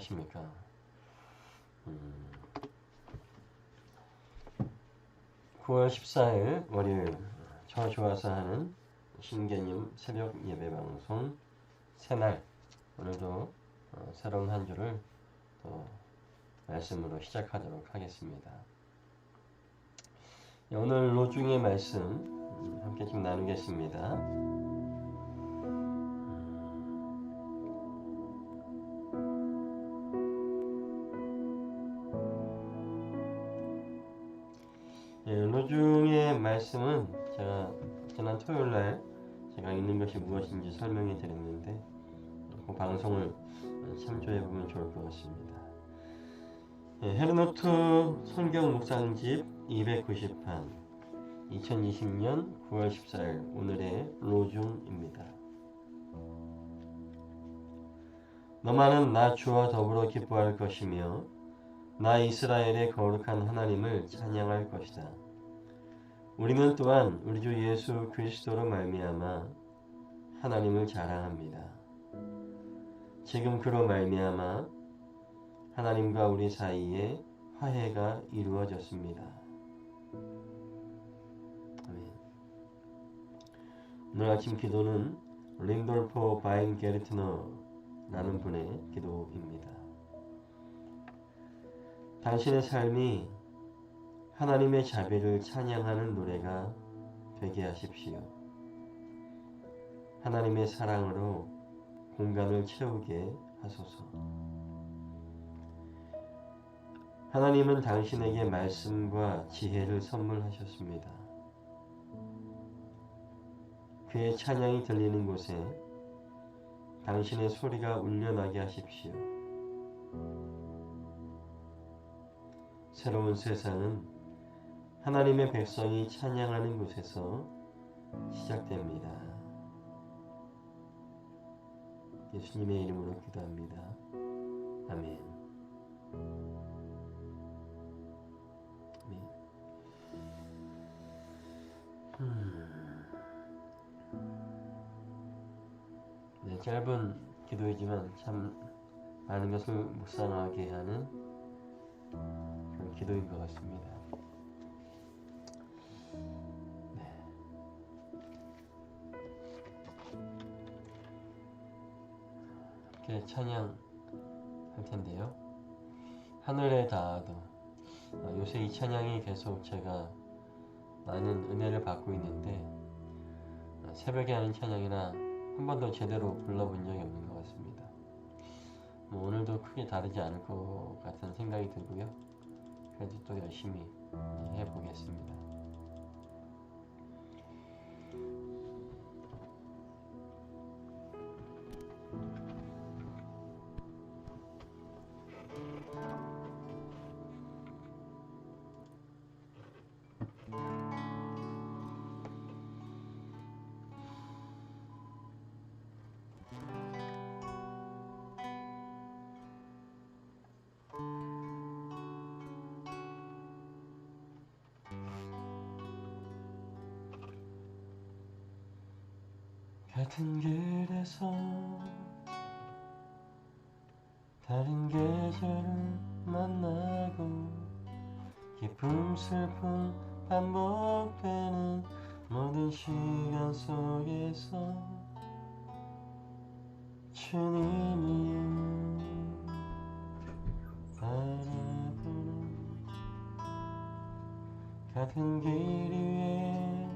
안녕하십니까. 9월 14일 월요일 저 좋아서 하는 신개념 새벽 예배 방송 새날, 오늘도 새로운 한 주를 또 말씀으로 시작하도록 하겠습니다. 오늘 로중의 말씀 함께 좀 나누겠습니다. 로중의 말씀은 제가 지난 토요일날 제가 읽는 것이 무엇인지 설명해 드렸는데 그 방송을 참조해 보면 좋을 것 같습니다. 헤르노트 성경 묵상집 290판 2020년 9월 14일 오늘의 로중입니다. 너만은 나 주와 더불어 기뻐할 것이며 나 이스라엘의 거룩한 하나님을 찬양할 것이다. 우리는 또한 우리 주 예수 그리스도로 말미암아 하나님을 자랑합니다. 지금 그로 말미암아 하나님과 우리 사이에 화해가 이루어졌습니다. 아멘. 오늘 아침 기도는 링돌포 바인게르트너라는 분의 기도입니다. 당신의 삶이 하나님의 자비를 찬양하는 노래가 되게 하십시오. 하나님의 사랑으로 공간을 채우게 하소서. 하나님은 당신에게 말씀과 지혜를 선물하셨습니다. 그의 찬양이 들리는 곳에 당신의 소리가 울려나게 하십시오. 새로운 세상은 하나님의 백성이 찬양하는 곳에서 시작됩니다. 예수님의 이름으로 기도합니다. 아멘. 네, 짧은 기도이지만 참 많은 것을 묵상하게 하는 그런 기도인 것 같습니다. 이렇게 찬양할 텐데요. 하늘에 닿아도 요새 이 찬양이 계속 제가 많은 은혜를 받고 있는데 새벽에 하는 찬양이나 한 번도 제대로 불러본 적이 없는 것 같습니다. 오늘도 크게 다르지 않을 것 같은 생각이 들고요. 그래도 또 열심히 해보겠습니다. 같은 길에서 다른 계절을 만나고 기쁨 슬픔 반복되는 모든 시간 속에서 주님이 바라보는 같은 길 위에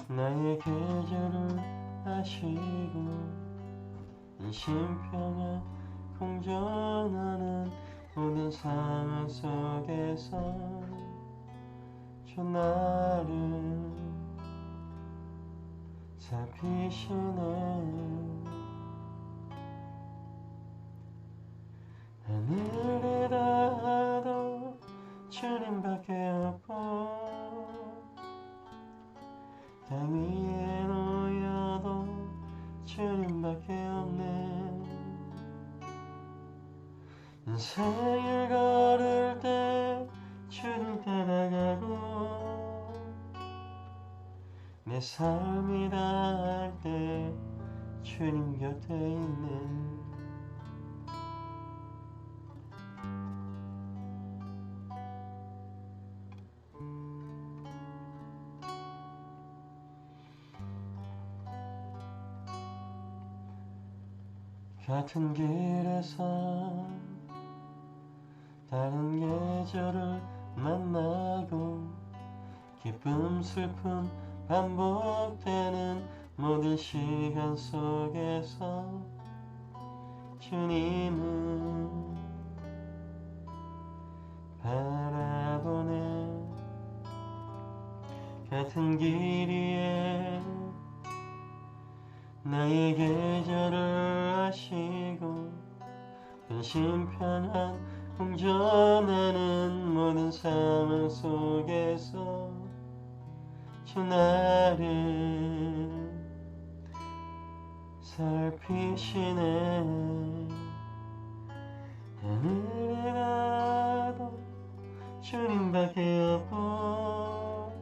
나의 계절을 아시고 심평화 공존하는 모든 상황 속에서 주 나를 살피시네. 하늘에 닿아도 주님밖에 없고 땅 위에 놓여도 주님밖에 없네. 인생을 걸을 때 주님 따라가고 내 삶이 다할 때 주님 곁에 있네. 같은 길에서 다른 계절을 만나고 기쁨 슬픔 반복되는 모든 시간 속에서 주님은 바라보네. 같은 길 위에 나의 계절을 아시고 근심편한 공존하는 모든 상황 속에서 주 나를 살피시네. 하늘에 가도 주님밖에 없고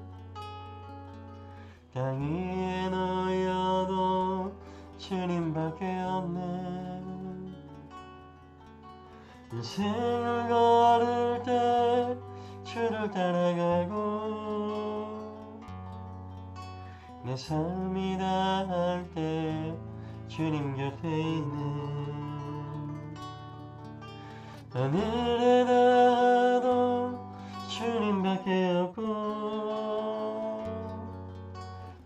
땅 위에 놓여도 주님밖에 없네. 인생을 걸을 때 주를 따라가고 내 삶이 다할 때 주님 곁에 있는 하늘에 닿아도 주님밖에 없고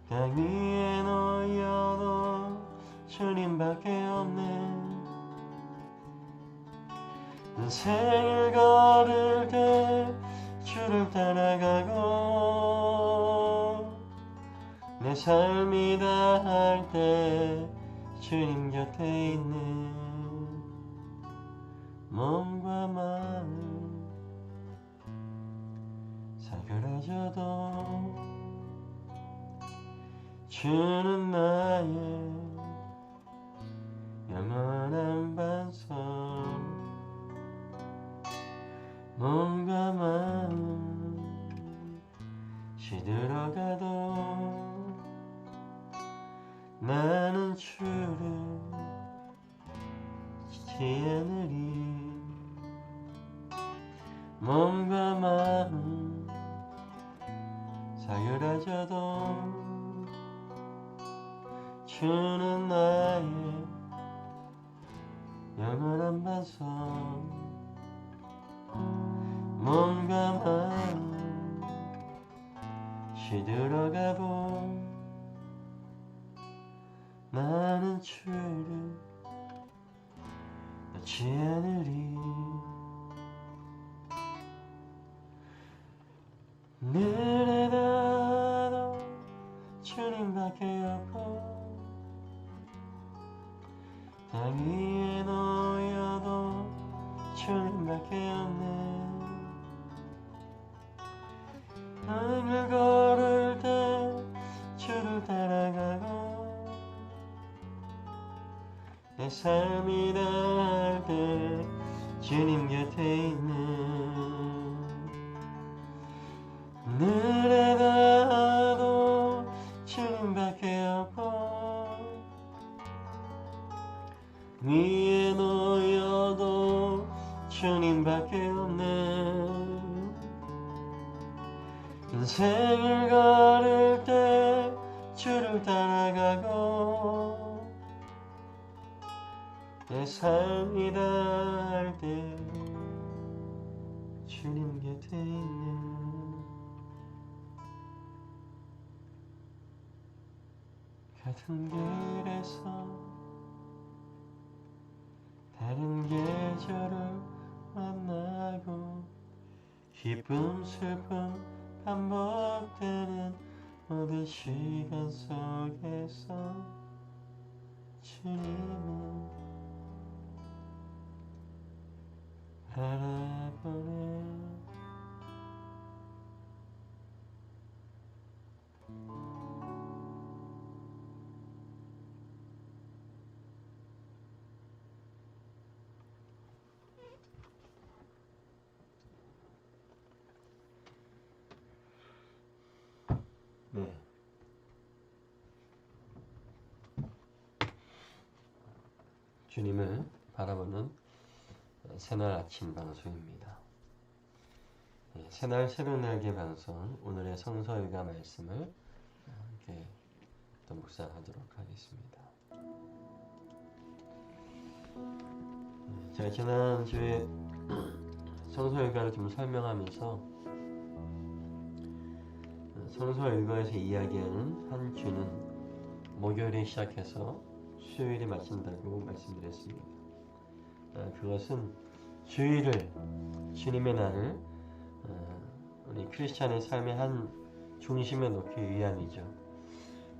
땅 위에 놓여도 주님밖에 없네. 인생을 걸을 때 주를 따라가고 내 삶이 다할 때 주님 곁에 있는 몸과 마음 사그라져도 주는 나의 영원한 반석. 몸과 마음 시들어가도 나는 주를 잊지 않으리. 몸과 마음 사그라져도 주는 나의 영원한 반석. 몸과 마음 시들어가도 나는 주를 놓지 않으리. 늘에 닿아도 주님밖에 없고 땅 위에 놓여도 주님밖에 없네. 하늘 걸을 때 주를 따라가고 내 삶이 닿을 때 주님 곁에 있는 늘에 닿아도 주님밖에 없고 위에 놓여도 주님밖에 없네. 인생을 걸을 때 주를 따라가고 내 삶이 닿을 때 주님 곁에 있는 같은 길에서 다른 계절을 만나고 기쁨 슬픔 반복되는 모든 시간 속에서 주님은 바라보네. 네. 주님을 바라보는 새날 아침 방송입니다. 새날 새벽날개 방송 오늘의 성서일가 말씀을 함께 또 묵상하도록 하겠습니다. 제가 지난주에 성서일가를 좀 설명하면서 성서일가에서 이야기하는 한 주는 목요일에 시작해서 수요일에 마친다고 말씀드렸습니다. 그것은 주일을, 주님의 날을 우리 크리스찬의 삶의 한 중심에 놓기 위함이죠.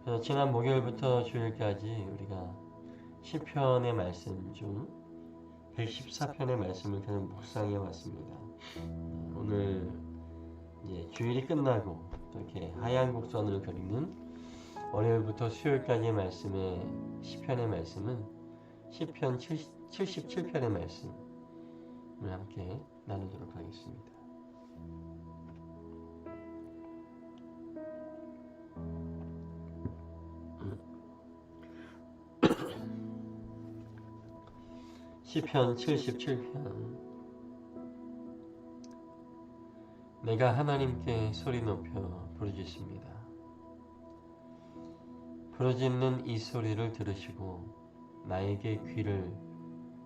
그래서 지난 목요일부터 주일까지 우리가 시편의 말씀 중 114편의 말씀을 계속 묵상해 왔습니다. 오늘 이제 주일이 끝나고 이렇게 하얀 곡선을 그리는 월요일부터 수요일까지의 말씀의 시편의 말씀은 시편 77편의 말씀을 함께 나누도록 하겠습니다. 시편 77편. 내가 하나님께 소리 높여 부르짖습니다. 부르짖는 이 소리를 들으시고 나에게 귀를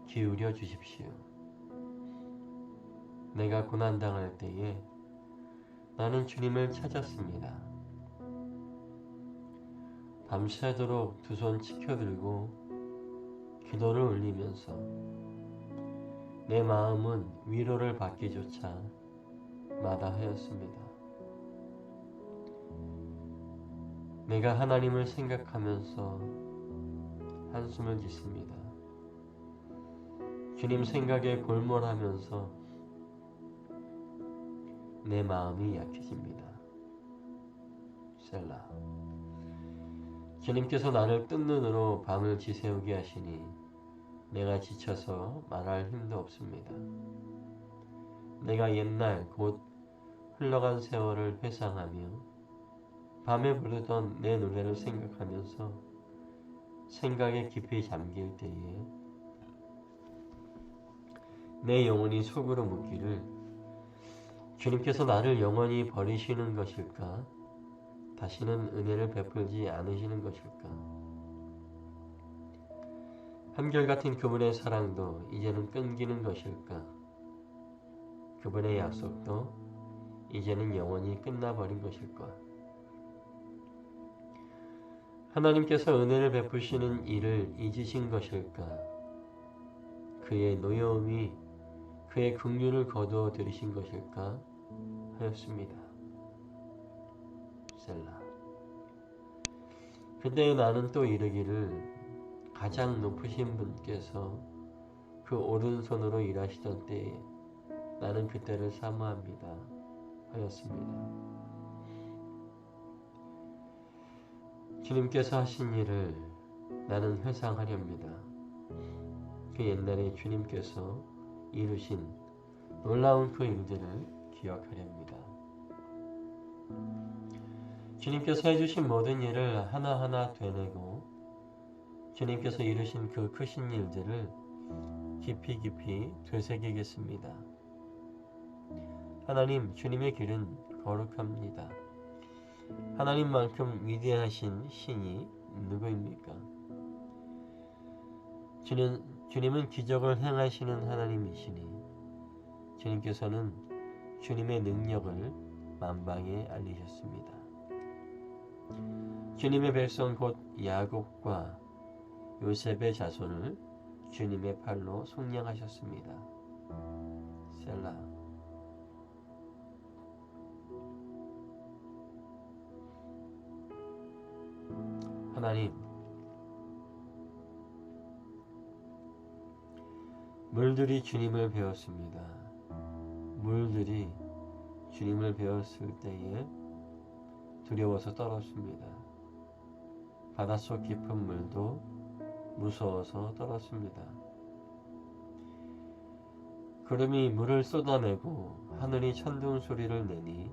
기울여 주십시오. 내가 고난당할 때에 나는 주님을 찾았습니다. 밤새도록 두 손 치켜들고 기도를 올리면서 내 마음은 위로를 받기조차 마다하였습니다. 내가 하나님을 생각하면서 한숨을 짓습니다. 주님 생각에 골몰하면서 내 마음이 약해집니다. 셀라. 주님께서 나를 뜬 눈으로 밤을 지새우게 하시니 내가 지쳐서 말할 힘도 없습니다. 내가 옛날 곧 흘러간 세월을 회상하며 밤에 부르던 내 노래를 생각하면서 생각에 깊이 잠길 때에 내 영혼이 속으로 묻기를 주님께서 나를 영원히 버리시는 것일까? 다시는 은혜를 베풀지 않으시는 것일까? 한결같은 그분의 사랑도 이제는 끊기는 것일까? 그분의 약속도 이제는 영원히 끝나버린 것일까? 하나님께서 은혜를 베푸시는 일을 잊으신 것일까? 그의 노여움이 그의 긍휼을 거두어 들이신 것일까? 하였습니다. 셀라. 그때 나는 또 이르기를 가장 높으신 분께서 그 오른손으로 일하시던 때에 나는 그때를 사모합니다. 하였습니다. 주님께서 하신 일을 나는 회상하렵니다. 그 옛날에 주님께서 이루신 놀라운 그 일들을 기억하렵니다. 주님께서 해주신 모든 일을 하나하나 되뇌고 주님께서 이루신 그 크신 일들을 깊이 되새기겠습니다. 하나님, 주님의 길은 거룩합니다. 하나님만큼 위대하신 신이 누구입니까? 주님은 기적을 행하시는 하나님이시니 주님께서는 주님의 능력을 만방에 알리셨습니다. 주님의 백성 곧 야곱과 요셉의 자손을 주님의 팔로 속량하셨습니다. 셀라. 하나님, 물들이 주님을 배웠습니다. 물들이 주님을 배웠을 때에 두려워서 떨었습니다. 바닷속 깊은 물도 무서워서 떨었습니다. 구름이 물을 쏟아내고 하늘이 천둥 소리를 내니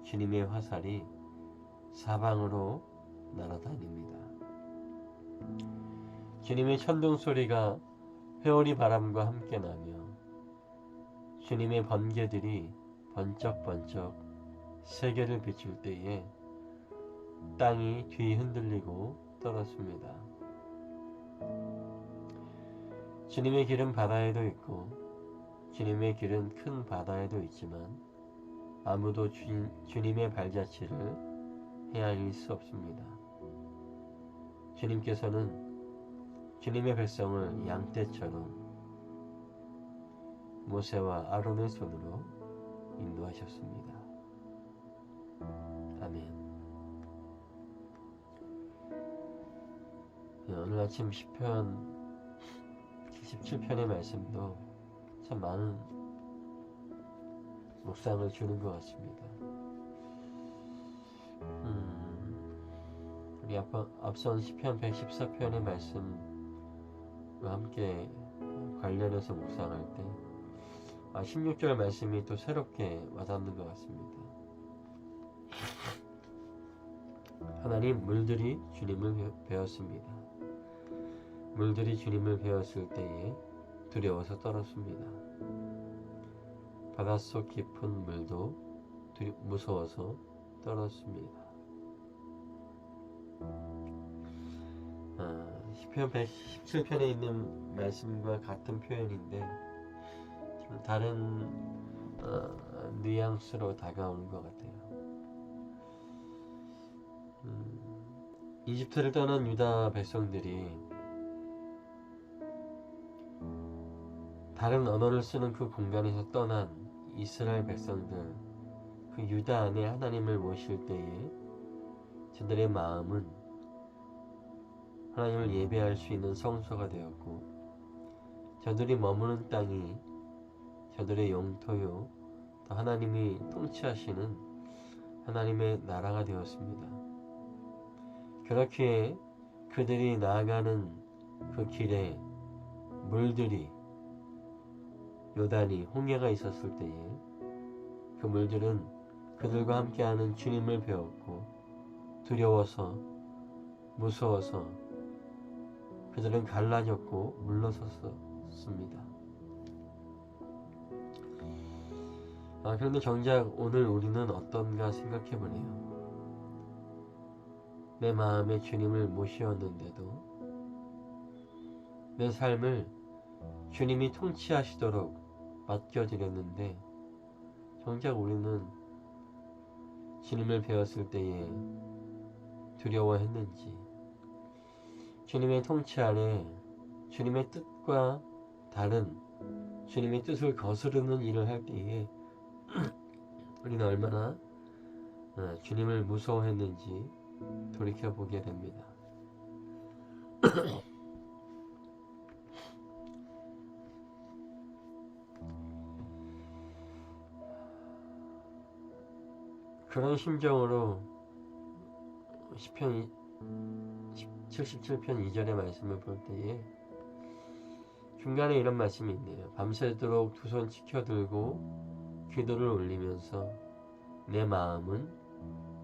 주님의 화살이 사방으로 날아다닙니다. 주님의 천둥 소리가 회오리 바람과 함께 나며 주님의 번개들이 번쩍번쩍 세계를 비출 때에 땅이 뒤흔들리고 떨었습니다. 주님의 길은 바다에도 있고 주님의 길은 큰 바다에도 있지만 아무도 주님의 발자취를 헤아릴 수 없습니다. 주님께서는 주님의 백성을 양떼처럼 모세와 아론의 손으로 인도하셨습니다. 아멘. 오늘 아침 시편 77편의 말씀도 참 많은 묵상을 주는 것 같습니다. 우리 앞선 시편 114편의 말씀과 함께 관련해서 묵상할 때 16절 말씀이 또 새롭게 와닿는 것 같습니다. 하나님, 물들이 주님을 배웠습니다. 물들이 주님을 배웠을 때에 두려워서 떨었습니다. 바닷속 깊은 물도 무서워서 떨었습니다. 시편 117편에 있는 말씀과 같은 표현인데 좀 다른 뉘앙스로 다가오는 것 같아요. 이집트를 떠난 유다 백성들이 다른 언어를 쓰는 그 공간에서 떠난 이스라엘 백성들, 그 유다 안에 하나님을 모실 때에 저들의 마음은 하나님을 예배할 수 있는 성소가 되었고, 저들이 머무는 땅이 저들의 영토요, 또 하나님이 통치하시는 하나님의 나라가 되었습니다. 그렇기에 그들이 나아가는 그 길에 물들이, 요단이, 홍해가 있었을 때에 그 물들은 그들과 함께하는 주님을 배웠고, 두려워서, 무서워서 그들은 갈라졌고 물러섰습니다. 그런데 정작 오늘 우리는 어떤가 생각해보네요. 내 마음에 주님을 모시었는데도 내 삶을 주님이 통치하시도록 맡겨드렸는데 정작 우리는 주님을 배웠을 때에 두려워했는지, 주님의 통치 아래 주님의 뜻과 다른 주님의 뜻을 거스르는 일을 할 때에 우리는 얼마나 주님을 무서워했는지 돌이켜보게 됩니다. 그런 심정으로 시편 77편 2절의 말씀을 볼 때에 중간에 이런 말씀이 있네요. 밤새도록 두 손 치켜들고 기도를 올리면서 내 마음은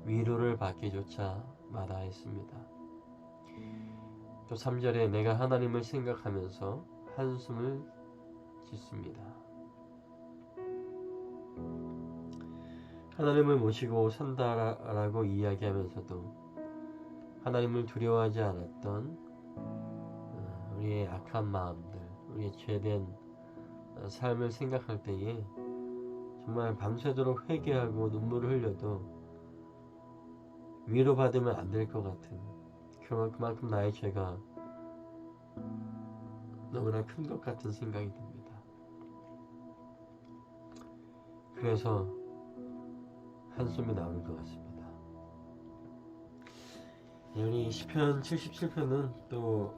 위로를 받기조차 마다했습니다. 또 3절에 내가 하나님을 생각하면서 한숨을 짓습니다. 하나님을 모시고 산다라고 이야기하면서도 하나님을 두려워하지 않았던 우리의 악한 마음들, 우리의 죄된 삶을 생각할 때에 정말 밤새도록 회개하고 눈물을 흘려도 위로받으면 안 될 것 같은, 그만큼 나의 죄가 너무나 큰 것 같은 생각이 듭니다. 그래서 한숨이 나오는 것 같습니다. 우리 시편 77편은 또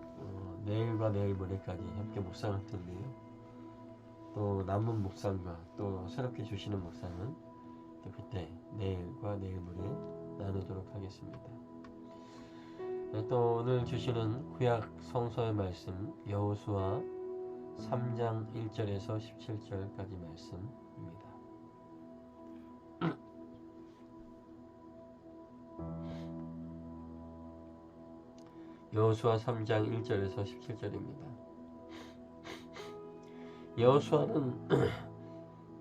내일과 내일 모레까지 함께 묵상할 텐데요. 또 남은 묵상과 또 새롭게 주시는 묵상은 또 그때 내일과 내일 모레 나누도록 하겠습니다. 또 오늘 주시는 구약 성서의 말씀 여호수아 3장 1절에서 17절까지 말씀입니다. 여호수아 3장 1절에서 17절입니다.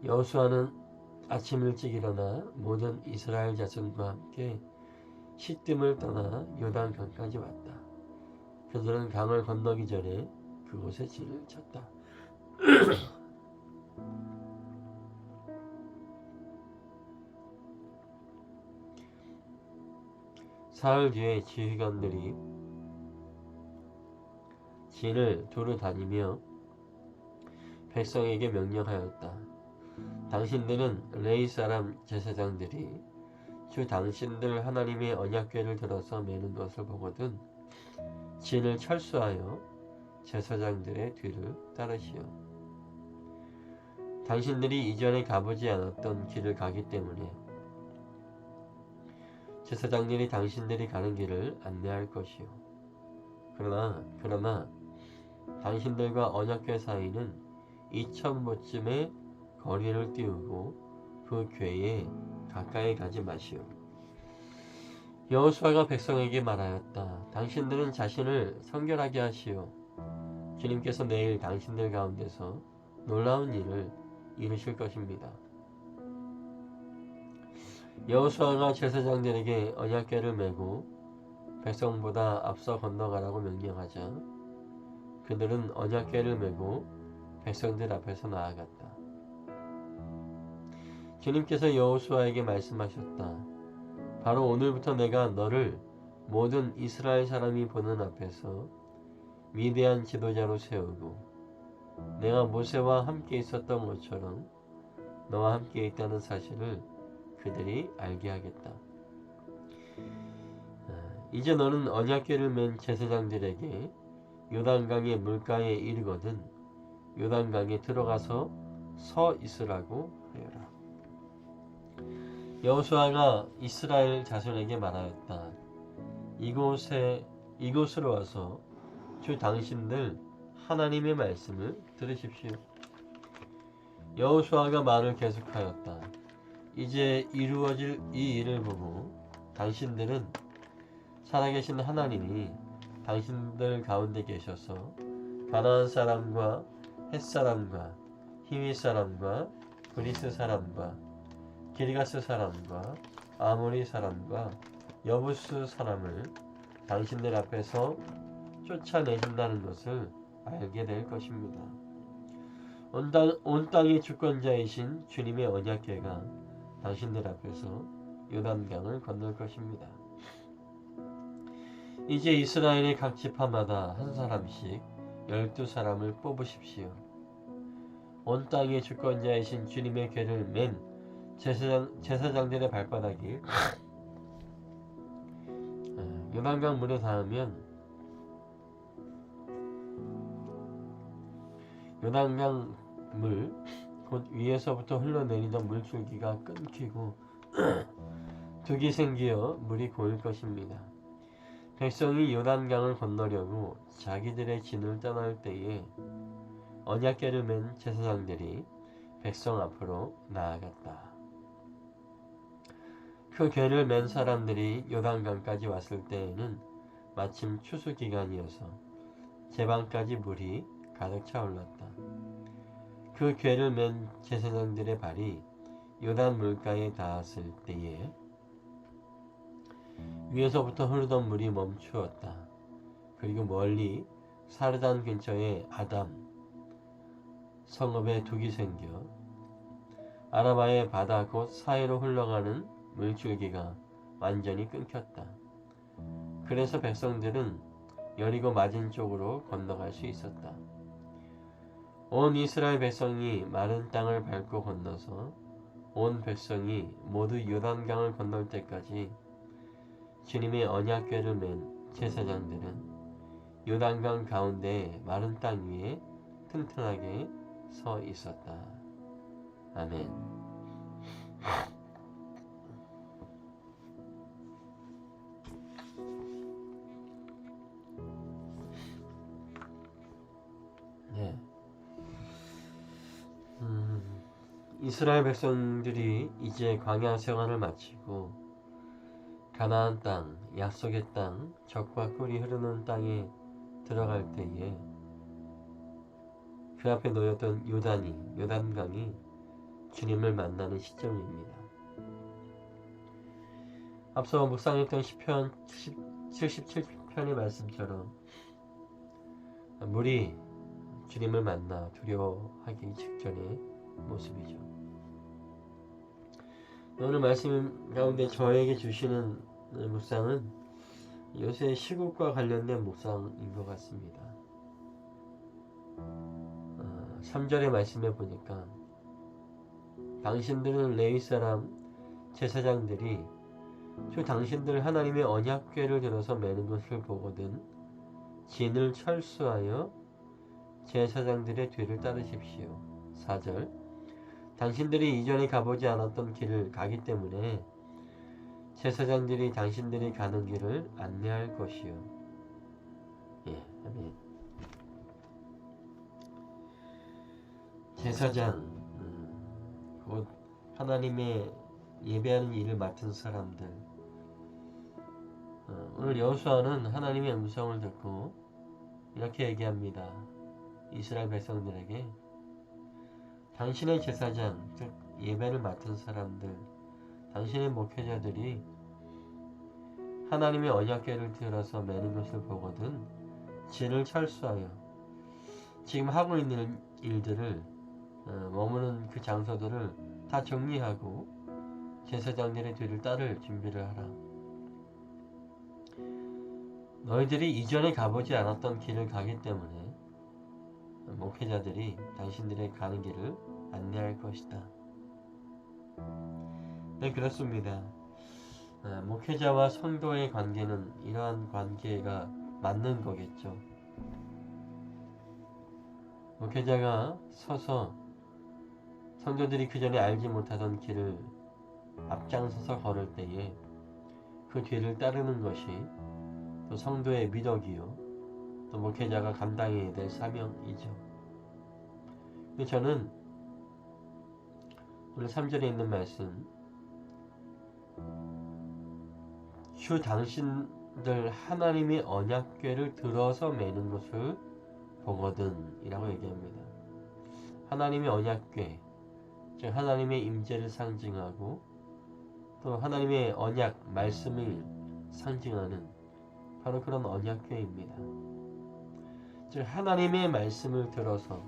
여호수아는 아침 일찍 일어나 모든 이스라엘 자손과 함께 시딤을 떠나 요단강까지 왔다. 그들은 강을 건너기 전에 그 그곳에 진을 쳤다. 사흘 뒤에 지휘관들이 진을 두루 다니며 백성에게 명령하였다. 당신들은 레위 사람 제사장들이 주 당신들 하나님의 언약궤를 들어서 매는 것을 보거든 진을 철수하여 제사장들의 뒤를 따르시오. 당신들이 이전에 가보지 않았던 길을 가기 때문에 제사장들이 당신들이 가는 길을 안내할 것이오. 그러나 당신들과 언약궤 사이는 2000보쯤의 거리를 띄우고 그 궤에 가까이 가지 마시오. 여호수아가 백성에게 말하였다. 당신들은 자신을 성결하게 하시오. 주님께서 내일 당신들 가운데서 놀라운 일을 이루실 것입니다. 여호수아가 제사장들에게 언약궤를 메고 백성보다 앞서 건너가라고 명령하자 그들은 언약궤를 메고 백성들 앞에서 나아갔다. 주님께서 여호수아에게 말씀하셨다. 바로 오늘부터 내가 너를 모든 이스라엘 사람이 보는 앞에서 위대한 지도자로 세우고 내가 모세와 함께 있었던 것처럼 너와 함께 있다는 사실을 그들이 알게 하겠다. 이제 너는 언약궤를 맨 제사장들에게 요단강의 물가에 이르거든 요단강에 들어가서 서 있으라고 하여라. 여호수아가 이스라엘 자손에게 말하였다. 이곳으로 와서 주 당신들 하나님의 말씀을 들으십시오. 여호수아가 말을 계속하였다. 이제 이루어질 이 일을 보고 당신들은 살아계신 하나님이 당신들 가운데 계셔서 가나안 사람과 헷 사람과 히위 사람과 브리스 사람과 기르가스 사람과 아모리 사람과 여부스 사람을 당신들 앞에서 쫓아내신다는 것을 알게 될 것입니다. 온 땅의 주권자이신 주님의 언약궤가 당신들 앞에서 요단강을 건널 것입니다. 이제 이스라엘의 각 지파마다 한 사람씩 12사람을 뽑으십시오. 온 땅의 주권자이신 주님의 궤를 맨 제사장들의 발바닥이 요단강 물에 닿으면 요단강 물 곧 위에서부터 흘러내리던 물줄기가 끊기고 둑이 생기어 물이 고일 것입니다. 백성이 요단강을 건너려고 자기들의 진을 떠날 때에 언약궤를 맨 제사장들이 백성 앞으로 나아갔다. 그 궤를 맨 사람들이 요단강까지 왔을 때에는 마침 추수 기간이어서 제방까지 물이 가득 차올랐다. 그 궤를 맨 제사장들의 발이 요단 물가에 닿았을 때에 위에서부터 흐르던 물이 멈추었다. 그리고 멀리 사르단 근처에 아담 성읍에 둑이 생겨 아라바의 바다 곧 사이로 흘러가는 물줄기가 완전히 끊겼다. 그래서 백성들은 여리고 맞은 쪽으로 건너갈 수 있었다. 온 이스라엘 백성이 마른 땅을 밟고 건너서 온 백성이 모두 요단강을 건널 때까지 주님의 언약궤를 맨 제사장들은 요단강 가운데 마른 땅 위에 튼튼하게 서 있었다. 아멘. 네. 이스라엘 백성들이 이제 광야 생활을 마치고 가나안 땅, 약속의 땅, 젖과 꿀이 흐르는 땅에 들어갈 때에 그 앞에 놓였던 요단강이 주님을 만나는 시점입니다. 앞서 묵상했던 시편 77편의 말씀처럼 물이 주님을 만나 두려워하기 직전의 모습이죠. 오늘 말씀 가운데 저에게 주시는 묵상은 요새 시국과 관련된 묵상인 것 같습니다. 3절의 말씀에 보니까 당신들은 레위 사람 제사장들이 주 당신들 하나님의 언약궤를 들어서 매는 것을 보거든 진을 철수하여 제사장들의 뒤를 따르십시오. 4절 당신들이 이전에 가보지 않았던 길을 가기 때문에 제사장들이 당신들이 가는 길을 안내할 것이요. 예, 아멘. 제사장, 곧 하나님의 예배하는 일을 맡은 사람들. 오늘 여호수아는 하나님의 음성을 듣고 이렇게 얘기합니다. 이스라엘 백성들에게 당신의 제사장, 즉 예배를 맡은 사람들, 당신의 목회자들이 하나님의 언약궤를 들어서 매는 것을 보거든 진을 철수하여 지금 하고 있는 일들을 머무는 그 장소들을 다 정리하고 제사장들의 뒤를 따를 준비를 하라. 너희들이 이전에 가보지 않았던 길을 가기 때문에 목회자들이 당신들의 가는 길을 안내할 것이다. 네, 그렇습니다. 목회자와 성도의 관계는 이러한 관계가 맞는 거겠죠. 목회자가 서서 성도들이 그 전에 알지 못하던 길을 앞장서서 걸을 때에 그 뒤를 따르는 것이 또 성도의 미덕이요 또 목회자가 감당해야 될 사명이죠. 저는 오늘 3절에 있는 말씀 주 당신들 하나님의 언약궤를 들어서 매는 것을 보거든 이라고 얘기합니다. 하나님의 언약궤, 즉 하나님의 임재를 상징하고 또 하나님의 언약 말씀을 상징하는 바로 그런 언약궤입니다. 즉 하나님의 말씀을 들어서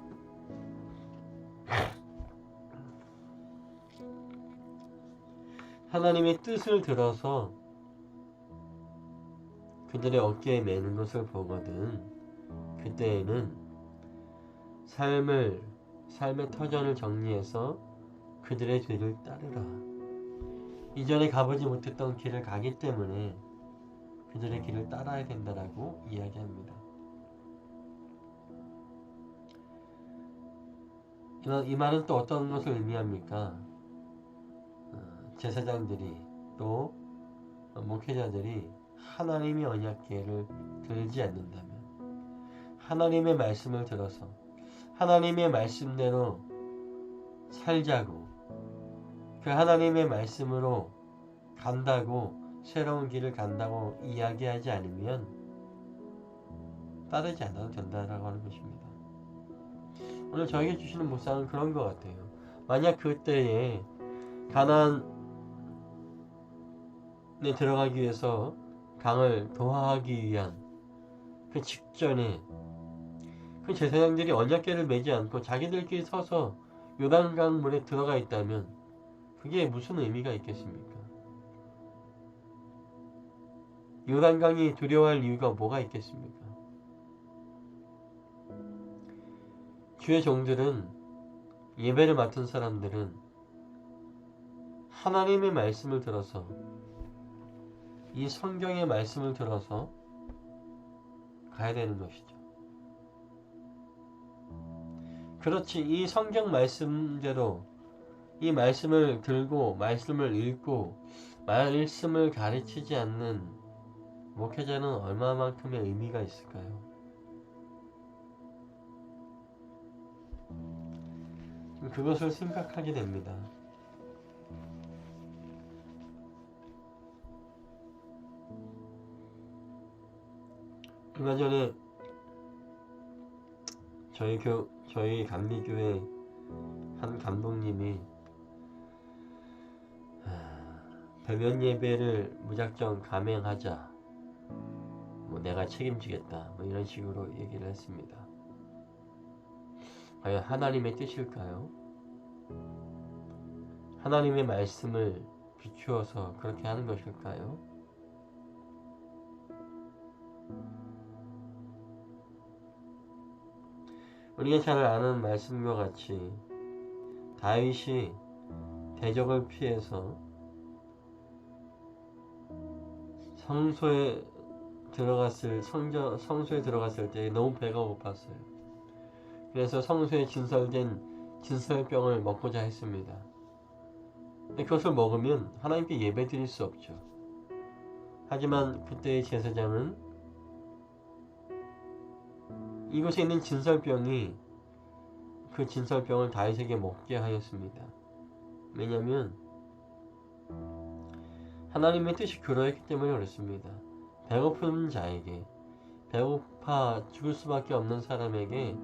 하나님의 뜻을 들어서 그들의 어깨에 매는 것을 보거든 그때에는 삶의 터전을 정리해서 그들의 뒤를 따르라. 이전에 가보지 못했던 길을 가기 때문에 그들의 길을 따라야 된다라고 이야기합니다. 이 말은 또 어떤 것을 의미합니까? 제사장들이 또 목회자들이 하나님의 언약궤를 들지 않는다면 하나님의 말씀을 들어서 하나님의 말씀대로 살자고 그 하나님의 말씀으로 간다고 새로운 길을 간다고 이야기하지 않으면 따르지 않아도 된다라고 하는 것입니다. 오늘 저에게 주시는 묵상은 그런 것 같아요. 만약 그때에 가나안에 들어가기 위해서 강을 도하하기 위한 그 직전에 그 제사장들이 언약궤를 매지 않고 자기들끼리 서서 요단강 물에 들어가 있다면 그게 무슨 의미가 있겠습니까? 요단강이 두려워할 이유가 뭐가 있겠습니까? 주의 종들은 예배를 맡은 사람들은 하나님의 말씀을 들어서 이 성경의 말씀을 들어서 가야 되는 것이죠. 그렇지 이 성경 말씀대로 이 말씀을 들고 말씀을 읽고 말씀을 가르치지 않는 목회자는 얼마만큼의 의미가 있을까요? 그것을 생각하게 됩니다. 얼마 전에 저희 감리교회 한 감독님이 배면 예배를 무작정 감행하자, 뭐 내가 책임지겠다, 뭐 이런 식으로 얘기를 했습니다. 과연 하나님의 뜻일까요? 하나님의 말씀을 비추어서 그렇게 하는 것일까요? 우리가 잘 아는 말씀과 같이 다윗이 대적을 피해서 성소에 들어갔을 때 너무 배가 고팠어요. 그래서 성소에 진설된 진설병을 먹고자 했습니다. 근데 그것을 먹으면 하나님께 예배 드릴 수 없죠. 하지만 그때의 제사장은 이곳에 있는 진설병이 그 진설병을 다윗에게 먹게 하였습니다. 왜냐하면 하나님의 뜻이 그러했기 때문에 그렇습니다. 배고픈 자에게, 배고파 죽을 수밖에 없는 사람에게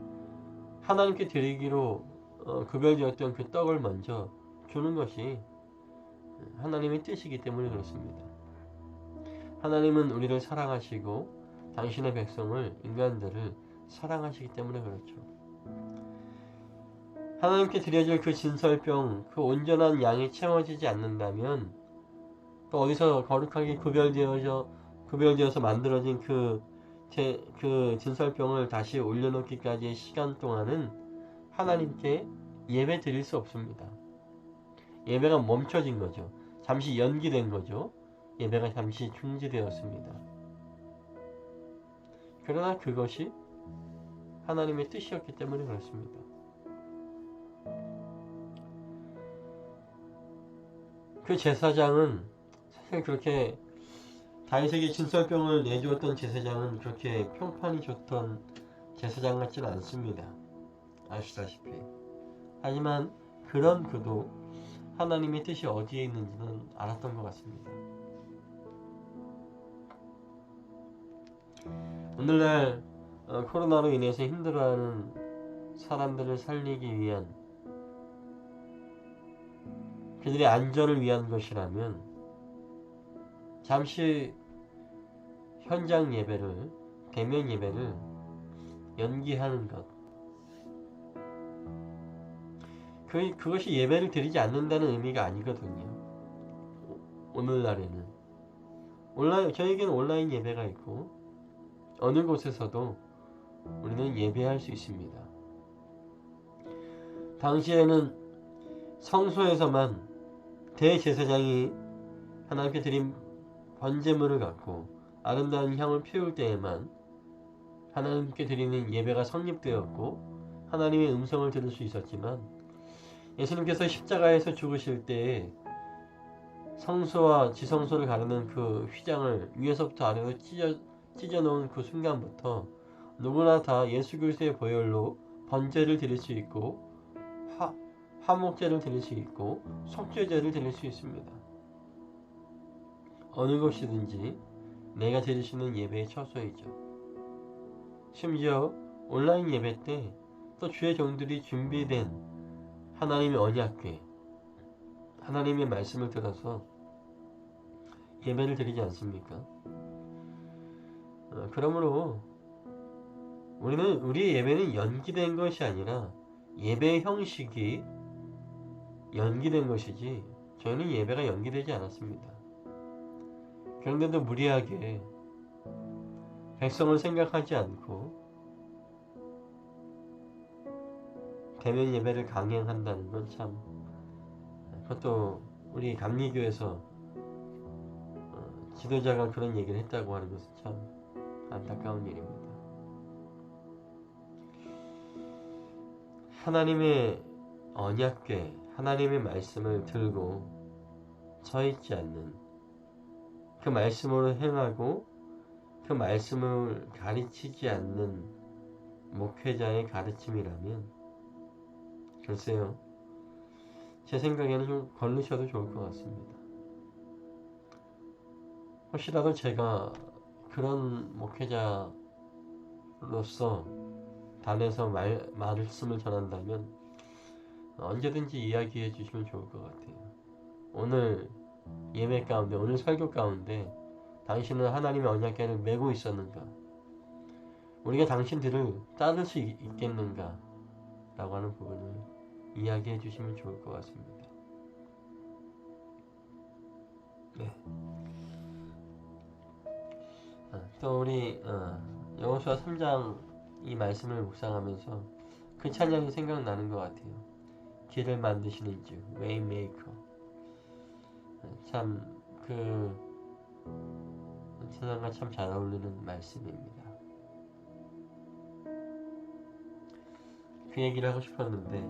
하나님께 드리기로 구별되었던 그 떡을 먼저 주는 것이 하나님의 뜻이기 때문에 그렇습니다. 하나님은 우리를 사랑하시고 당신의 백성을, 인간들을 사랑하시기 때문에 그렇죠. 하나님께 드려질 그 진설병, 그 온전한 양이 채워지지 않는다면 또 어디서 거룩하게 구별되어서 만들어진 그 진설병을 다시 올려놓기까지의 시간 동안은 하나님께 예배 드릴 수 없습니다. 예배가 멈춰진 거죠. 잠시 연기된 거죠. 예배가 잠시 중지되었습니다. 그러나 그것이 하나님의 뜻이었기 때문에 그렇습니다. 그 제사장은 사실 그렇게 다윗에게 진설병을 내주었던 제사장은 그렇게 평판이 좋던 제사장 같지는 않습니다. 아시다시피. 하지만 그런 그도 하나님의 뜻이 어디에 있는지는 알았던 것 같습니다. 오늘날 코로나로 인해서 힘들어하는 사람들을 살리기 위한, 그들의 안전을 위한 것이라면 잠시 현장 예배를, 대면 예배를 연기하는 것, 그것이 예배를 드리지 않는다는 의미가 아니거든요. 오늘날에는 저에게는 온라인 예배가 있고 어느 곳에서도 우리는 예배할 수 있습니다. 당시에는 성소에서만 대제사장이 하나님께 드린 번제물을 갖고 아름다운 향을 피울 때에만 하나님께 드리는 예배가 성립되었고 하나님의 음성을 들을 수 있었지만, 예수님께서 십자가에서 죽으실 때에 성소와 지성소를 가르는 그 휘장을 위에서부터 아래로 찢어놓은 그 순간부터 누구나 다 예수 그리스도의 보혈로 번제를 드릴 수 있고 화목제를 드릴 수 있고 속죄제를 드릴 수 있습니다. 어느 곳이든지 내가 드릴 수 있는 예배의 처소이죠. 심지어 온라인 예배 때 또 주의 종들이 준비된 하나님의 언약궤, 하나님의 말씀을 들어서 예배를 드리지 않습니까? 그러므로 우리의 예배는 연기된 것이 아니라 예배의 형식이 연기된 것이지 저희는 예배가 연기되지 않았습니다. 그런데도 무리하게 백성을 생각하지 않고 대면 예배를 강행한다는 건 참, 그것도 우리 감리교에서 지도자가 그런 얘기를 했다고 하는 것은 참 안타까운 일입니다. 하나님의 언약궤, 하나님의 말씀을 들고 서 있지 않는, 그 말씀으로 행하고 그 말씀을 가르치지 않는 목회자의 가르침이라면 글쎄요, 제 생각에는 좀 걸르셔도 좋을 것 같습니다. 혹시라도 제가 그런 목회자로서 단에서 말씀을 전한다면 언제든지 이야기해 주시면 좋을 것 같아요. 오늘 예배 가운데, 오늘 설교 가운데 당신은 하나님의 언약궤를 메고 있었는가? 우리가 당신들을 따를 수 있겠는가? 라고 하는 부분을 이야기해 주시면 좋을 것 같습니다. 네. 또 우리 여호수아 3장 이 말씀을 묵상하면서 그 찬양이 생각나는 것 같아요. 길을 만드시는 주, 웨이메이커. 참 그 찬양과 참 잘 어울리는 말씀입니다. 그 얘기를 하고 싶었는데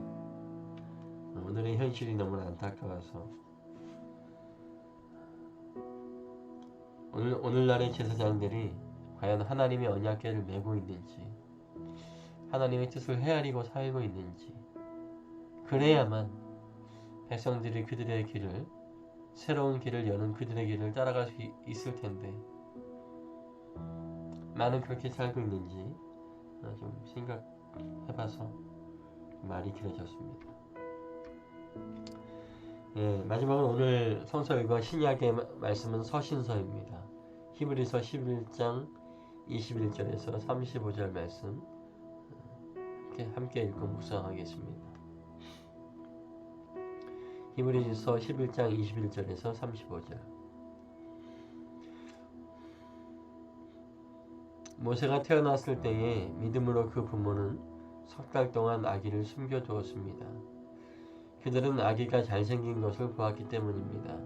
오늘의 현실이 너무나 안타까워서 오늘날의 제사장들이 과연 하나님의 언약궤를 메고 있는지, 하나님의 뜻을 헤아리고 살고 있는지, 그래야만 백성들이 그들의 길을, 새로운 길을 여는 그들의 길을 따라갈 수 있을 텐데 나는 그렇게 살고 있는지 좀 생각해봐서 말이 길어졌습니다. 예, 마지막으로 오늘 성서 읽어 신약의 말씀은 서신서입니다. 히브리서 11장 21절에서 35절 말씀 함께 읽고 묵상하겠습니다. 히브리서 11장 21절에서 35절. 모세가 태어났을 때에 믿음으로 그 부모는 석 달 동안 아기를 숨겨두었습니다. 그들은 아기가 잘생긴 것을 보았기 때문입니다.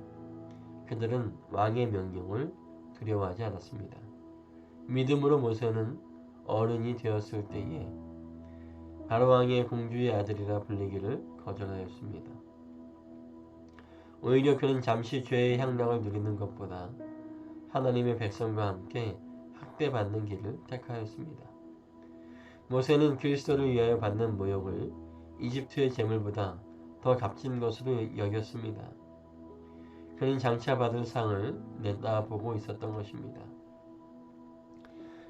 그들은 왕의 명령을 두려워하지 않았습니다. 믿음으로 모세는 어른이 되었을 때에 바로왕의 공주의 아들이라 불리기를 거절하였습니다. 오히려 그는 잠시 죄의 향락을 누리는 것보다 하나님의 백성과 함께 학대받는 길을 택하였습니다. 모세는 그리스도를 위하여 받는 모욕을 이집트의 재물보다 더 값진 것으로 여겼습니다. 그는 장차 받을 상을 내다보고 있었던 것입니다.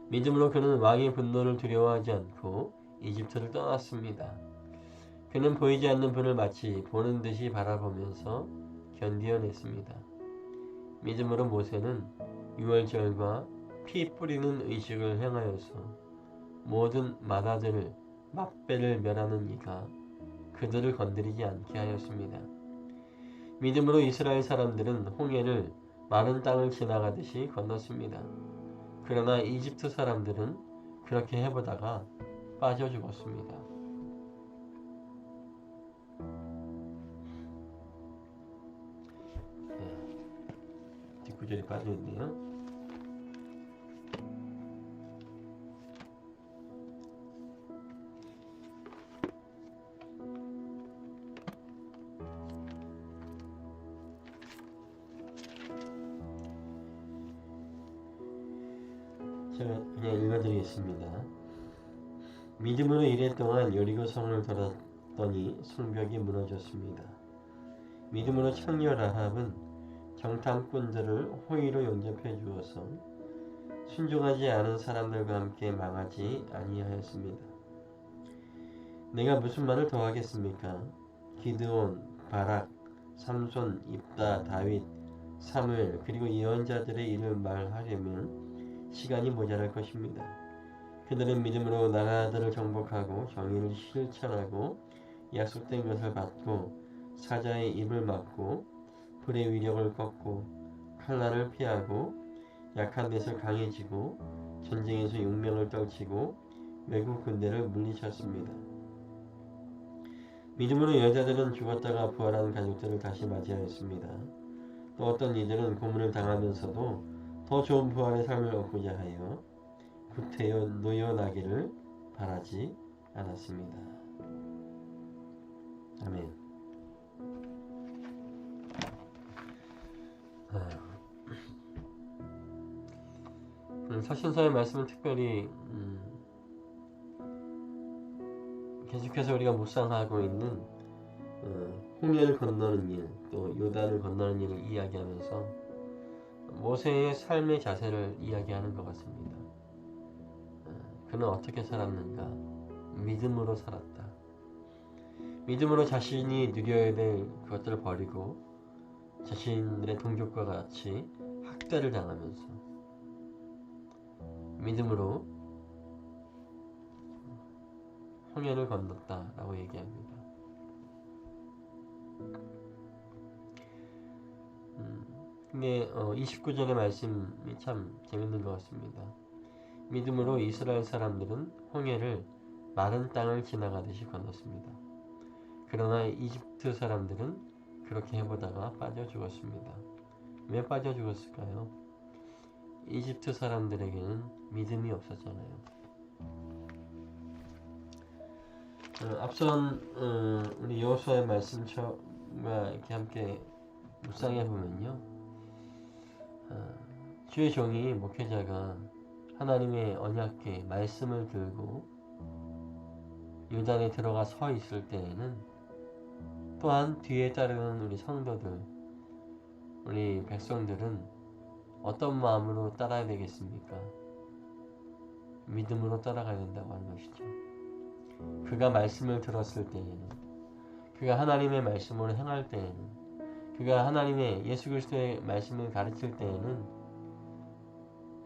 믿음으로 그는 왕의 분노를 두려워하지 않고 이집트를 떠났습니다. 그는 보이지 않는 분을 마치 보는 듯이 바라보면서 견디어냈습니다. 믿음으로 모세는 유월절과 피 뿌리는 의식을 행하여서 모든 마다들을 맛배를 멸하는 이가 그들을 건드리지 않게 하였습니다. 믿음으로 이스라엘 사람들은 홍해를 마른 땅을 지나가듯이 건넜습니다. 그러나 이집트 사람들은 그렇게 해보다가 빠져 죽었습니다. 뒷구절이 빠져있네요. 제가 그냥 읽어드리겠습니다. 믿음으로 이래 동안 여리고 성을 돌았더니 성벽이 무너졌습니다. 믿음으로 창녀 라합은 정탐꾼들을 호의로 용접해 주어서 순종하지 않은 사람들과 함께 망하지 아니하였습니다. 내가 무슨 말을 더 하겠습니까? 기드온, 바락, 삼손, 입다, 다윗, 사무엘 그리고 예언자들의 일을 말하려면 시간이 모자랄 것입니다. 그들은 믿음으로 나라들을 정복하고 정의를 실천하고 약속된 것을 받고 사자의 입을 막고 불의 위력을 꺾고 칼날을 피하고 약한 데서 강해지고 전쟁에서 용명을 떨치고 외국 군대를 물리쳤습니다. 믿음으로 여자들은 죽었다가 부활한 가족들을 다시 맞이하였습니다. 또 어떤 이들은 고문을 당하면서도 더 좋은 부활의 삶을 얻고자 하여 구태여 노여나기를 바라지 않았습니다. 아멘. 서신서의 말씀은 특별히 계속해서 우리가 묵상하고 있는 홍해를 건너는 일, 또 요단을 건너는 일을 이야기하면서 모세의 삶의 자세를 이야기하는 것 같습니다. 그는 어떻게 살았는가? 믿음으로 살았다. 믿음으로 자신이 누려야 될 그것들을 버리고 자신들의 동족과 같이 학대를 당하면서 믿음으로 홍해를 건넜다 라고 얘기합니다. 근데 29절의 말씀이 참 재밌는 것 같습니다. 믿음으로 이스라엘 사람들은 홍해를 마른 땅을 지나가듯이 건넜습니다. 그러나 이집트 사람들은 그렇게 해보다가 빠져 죽었습니다. 왜 빠져 죽었을까요? 이집트 사람들에게는 믿음이 없었잖아요. 앞선 우리 여호수아의 말씀과 이렇게 함께 묵상해 보면요, 주의 종이 목회자가 하나님의 언약궤 말씀을 들고 요단에 들어가 서 있을 때에는 또한 뒤에 따르는 우리 성도들, 우리 백성들은 어떤 마음으로 따라야 되겠습니까? 믿음으로 따라가야 된다고 하는 것이죠. 그가 말씀을 들었을 때에는, 그가 하나님의 말씀으로 행할 때에는, 그가 하나님의 예수 그리스도의 말씀을 가르칠 때에는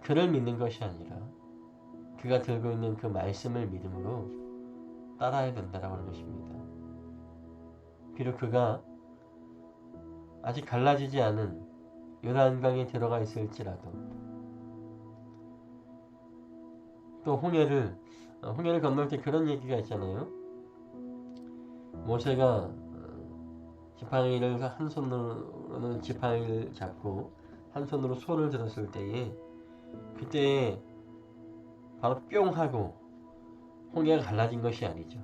그를 믿는 것이 아니라 그가 들고 있는 그 말씀을 믿음으로 따라야 된다고 하는 것입니다. 비록 그가 아직 갈라지지 않은 요단강에 들어가 있을지라도, 또 홍해를 건널 때 그런 얘기가 있잖아요. 모세가 지팡이를 한 손으로는 지팡이를 잡고 한 손으로 손을 들었을 때에 그때 바로 뿅 하고 홍해가 갈라진 것이 아니죠.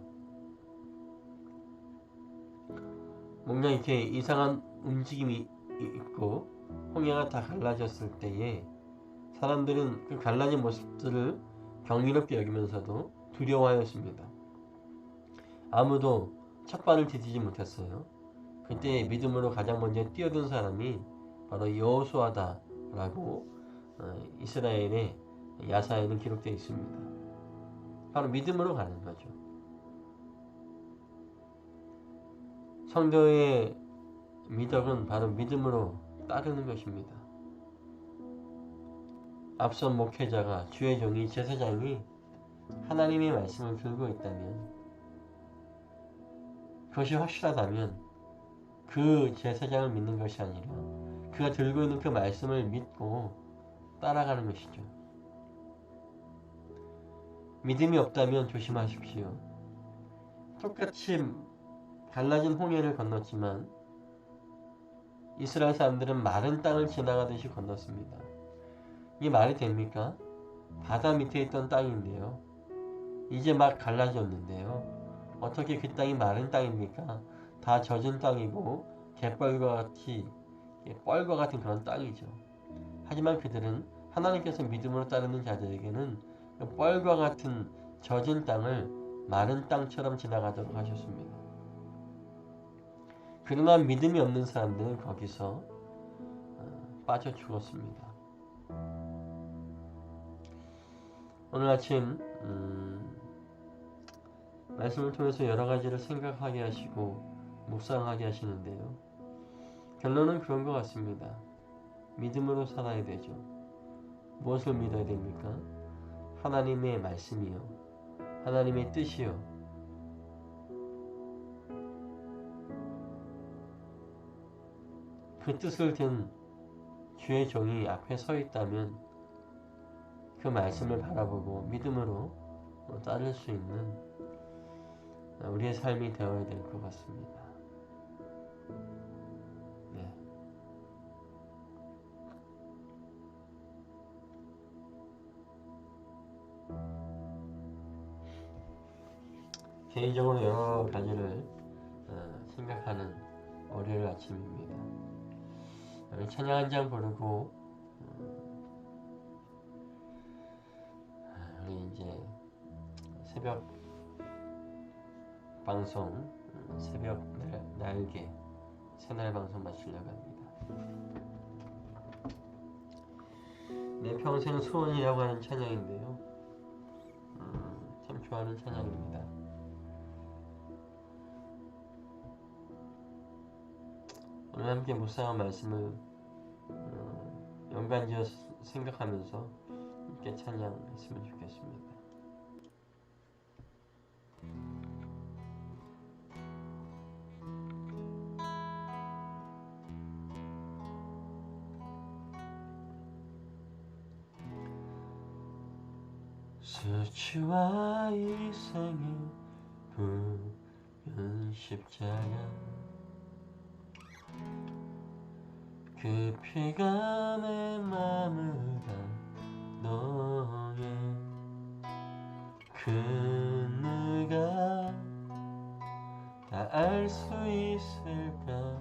뭔가 이렇게 이상한 움직임이 있고 홍해가 다 갈라졌을 때에 사람들은 그 갈라진 모습들을 경이롭게 여기면서도 두려워하였습니다. 아무도 첫 발을 디디지 못했어요. 그때 믿음으로 가장 먼저 뛰어든 사람이 바로 여호수아다라고 이스라엘의 야사에는 기록되어 있습니다. 바로 믿음으로 가는 거죠. 성도의 미덕은 바로 믿음으로 따르는 것입니다. 앞선 목회자가, 주의 종이, 제사장이 하나님의 말씀을 들고 있다면, 그것이 확실하다면 그 제사장을 믿는 것이 아니라 그가 들고 있는 그 말씀을 믿고 따라가는 것이죠. 믿음이 없다면 조심하십시오. 똑같이 갈라진 홍해를 건넜지만 이스라엘 사람들은 마른 땅을 지나가듯이 건넜습니다. 이게 말이 됩니까? 바다 밑에 있던 땅인데요, 이제 막 갈라졌는데요, 어떻게 그 땅이 마른 땅입니까? 다 젖은 땅이고 갯벌과 같은 그런 땅이죠. 하지만 그들은 하나님께서 믿음으로 따르는 자들에게는 뻘과 같은 젖은 땅을 마른 땅처럼 지나가도록 하셨습니다. 그러나 믿음이 없는 사람들은 거기서 빠져 죽었습니다. 오늘 아침 말씀을 통해서 여러 가지를 생각하게 하시고 묵상하게 하시는데요, 결론은 그런 것 같습니다. 믿음으로 살아야 되죠. 무엇을 믿어야 됩니까? 하나님의 말씀이요, 하나님의 뜻이요, 그 뜻을 든 주의 종이 앞에 서 있다면 그 말씀을 바라보고 믿음으로 따를 수 있는 우리의 삶이 되어야 될 것 같습니다. 네. 개인적으로 여러 가지를 생각하는 월요일 아침입니다. 찬양 한 장 부르고 우리 이제 새벽 방송, 새벽 날개 새날 방송 마치려고 합니다. 내 평생 소원이라고 하는 찬양인데요, 참 좋아하는 찬양입니다. 오늘 함께 묵상한 말씀을 연관지어 생각하면서 함께 찬양했으면 좋겠습니다. 수치와 희생의 붉은 십자가 그 피가 내 맘을 감동해 그 누가 다 알 수 있을까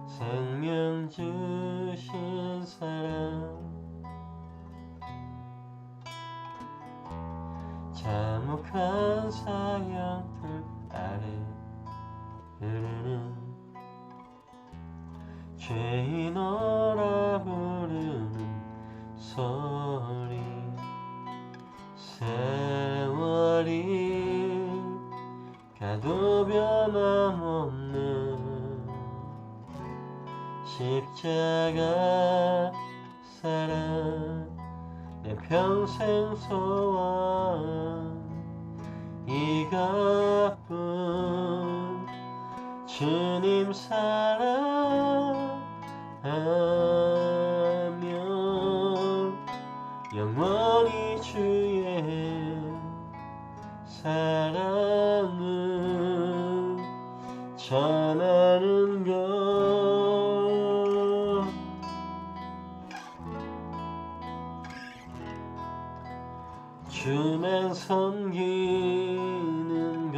생명 주신 사랑 참혹한 사형들 아래 흐르는 죄인어라 부르는 소리 세월이 가도 변함없는 십자가 사랑 내 평생 소원 이것뿐 주님 사랑하며 영원히 주의 사랑을 전하는 것 주만 섬기는 것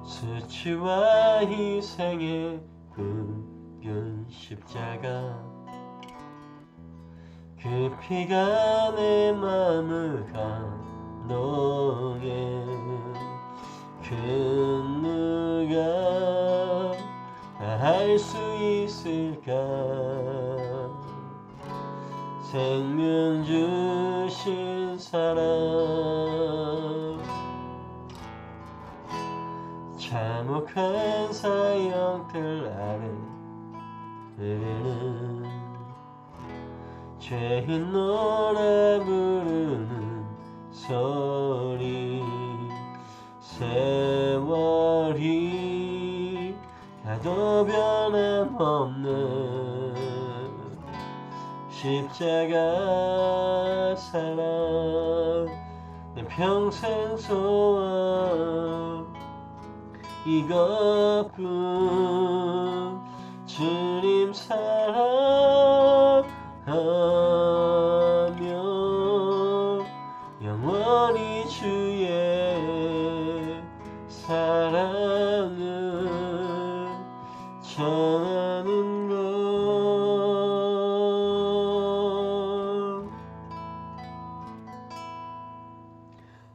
수치와 희생의 굵은 십자가 그 피가 내 맘을 감동해 그 누가 알 수 있을까 생명 주신 사랑 참혹한 사형들 아래 흐르는 죄인 노래 부르는 소리 세월이 가도 변함없는 십자가 사랑 내 평생 소원 이것뿐 주님 사랑하며 영원히 주의 사랑을 전하는 것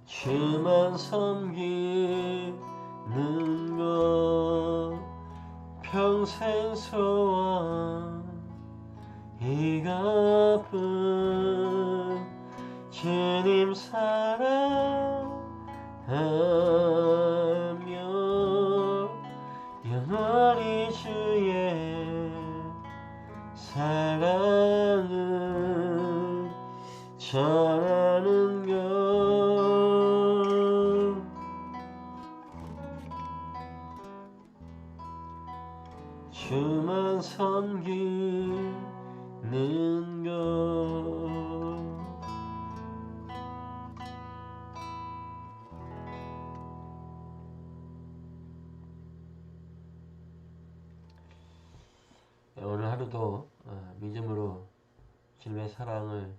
주만 섬기는 것 평생 소원 이것뿐 주님 사랑하며 영원히 주의 사랑을 전하는 것 주만 섬기는 것 오늘 하루도 믿음으로 주님의 사랑을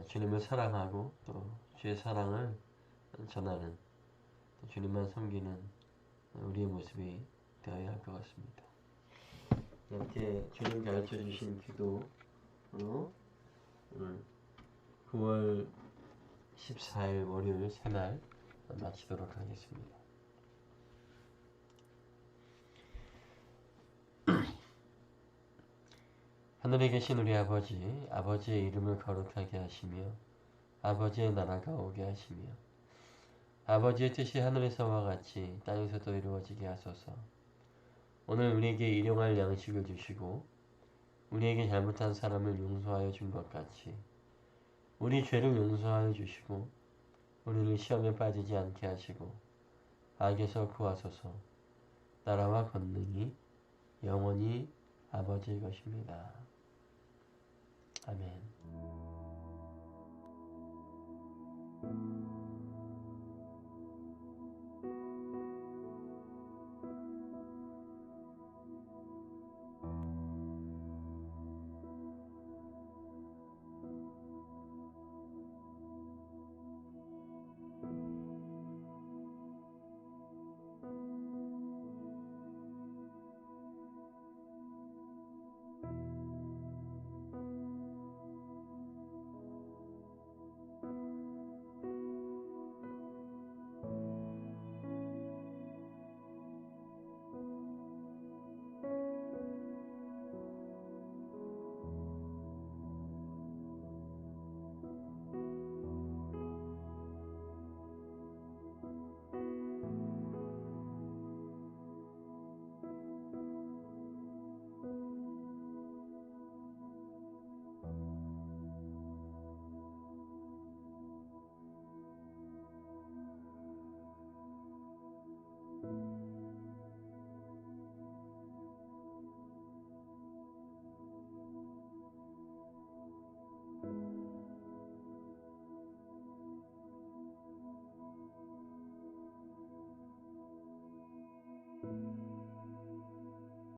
주님을 사랑하고 또 주의 사랑을 전하는 주님만 섬기는 우리의 모습이 되어야 할 것 같습니다. 이렇게 주님 가르쳐 주신 기도로 오늘 9월 14일 월요일 새날 마치도록 하겠습니다. 하늘에 계신 우리 아버지, 아버지의 이름을 거룩하게 하시며 아버지의 나라가 오게 하시며 아버지의 뜻이 하늘에서와 같이 땅에서도 이루어지게 하소서. 오늘 우리에게 일용할 양식을 주시고 우리에게 잘못한 사람을 용서하여 준 것 같이 우리 죄를 용서하여 주시고 우리를 시험에 빠지지 않게 하시고 악에서 구하소서. 나라와 권능이 영원히 아버지의 것입니다. 아멘.